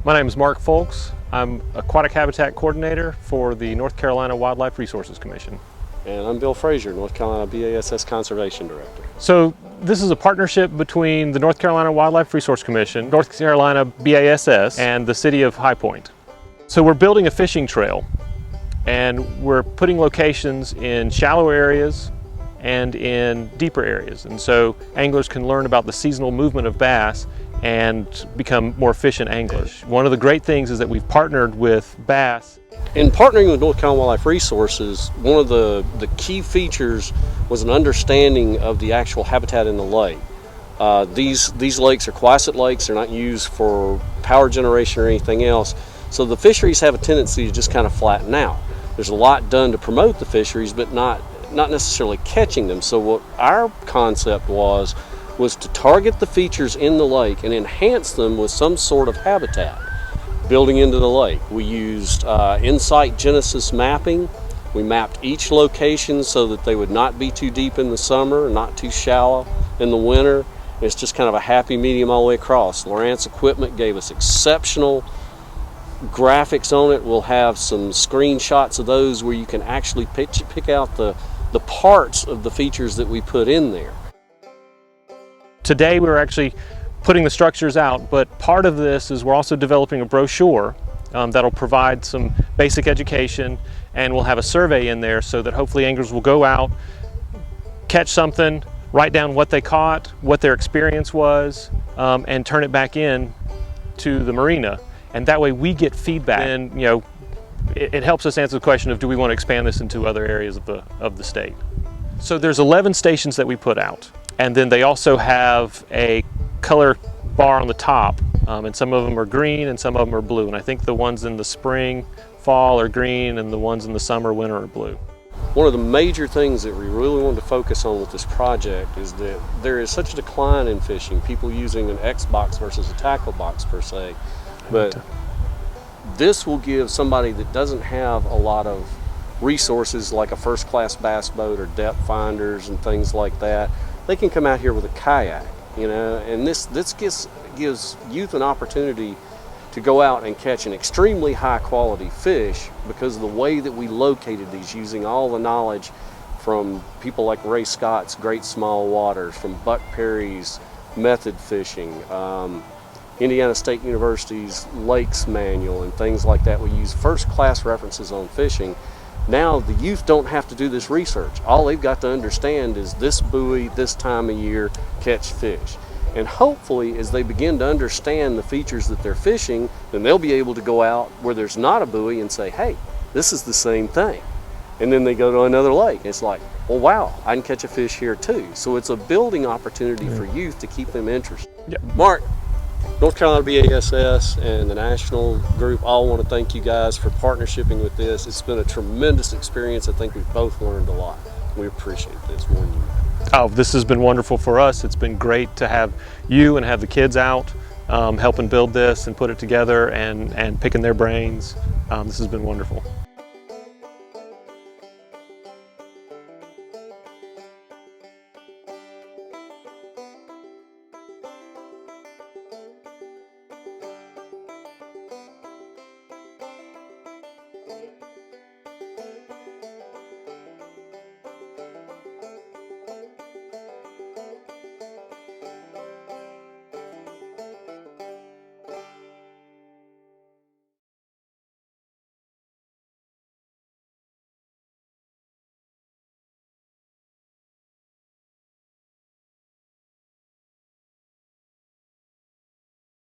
My name is Mark Folks. I'm Aquatic Habitat Coordinator for the North Carolina Wildlife Resources Commission. And I'm Bill Frazier, North Carolina BASS Conservation Director. So this is a partnership between the North Carolina Wildlife Resource Commission, North Carolina BASS, and the City of High Point. So we're building a fishing trail, and we're putting locations in shallow areas and in deeper areas. And so anglers can learn about the seasonal movement of bass and become more efficient anglers. One of the great things is that we've partnered with Bass. In partnering with North Carolina Wildlife Resources, one of the key features was an understanding of the actual habitat in the lake. These lakes are quiescent lakes. They're not used for power generation or anything else. So the fisheries have a tendency to just kind of flatten out. There's a lot done to promote the fisheries, but not necessarily catching them. So what our concept was to target the features in the lake and enhance them with some sort of habitat building into the lake. We used InSight Genesis mapping. We mapped each location so that they would not be too deep in the summer, not too shallow in the winter. It's just kind of a happy medium all the way across. Lowrance Equipment gave us exceptional graphics on it. We'll have some screenshots of those where you can actually pick out the parts of the features that we put in there. Today we're actually putting the structures out, but part of this is we're also developing a brochure that'll provide some basic education, and we'll have a survey in there so that hopefully anglers will go out, catch something, write down what they caught, what their experience was, and turn it back in to the marina. And that way we get feedback, and it helps us answer the question of, do we want to expand this into other areas of the state? So there's 11 stations that we put out, and then they also have a color bar on the top, and some of them are green and some of them are blue. And I think the ones in the spring, fall are green, and the ones in the summer, winter are blue. One of the major things that we really wanted to focus on with this project is that there is such a decline in fishing, people using an X box versus a tackle box per se. But this will give somebody that doesn't have a lot of resources like a first-class bass boat or depth finders and things like that, they can come out here with a kayak, and this gives youth an opportunity to go out and catch an extremely high-quality fish because of the way that we located these, using all the knowledge from people like Ray Scott's Great Small Waters, from Buck Perry's method fishing, Indiana State University's Lakes Manual, and things like that. We use first-class references on fishing. Now the youth don't have to do this research. All they've got to understand is this buoy, this time of year, catch fish. And hopefully as they begin to understand the features that they're fishing, then they'll be able to go out where there's not a buoy and say, hey, this is the same thing. And then they go to another lake. It's like, well, wow, I can catch a fish here too. So it's a building opportunity for youth to keep them interested. Yeah. Mark, North Carolina BASS and the national group all want to thank you guys for partnershiping with this. It's been a tremendous experience. I think we've both learned a lot. We appreciate this more than you know. Oh, this has been wonderful for us. It's been great to have you and have the kids out helping build this and put it together and picking their brains. This has been wonderful.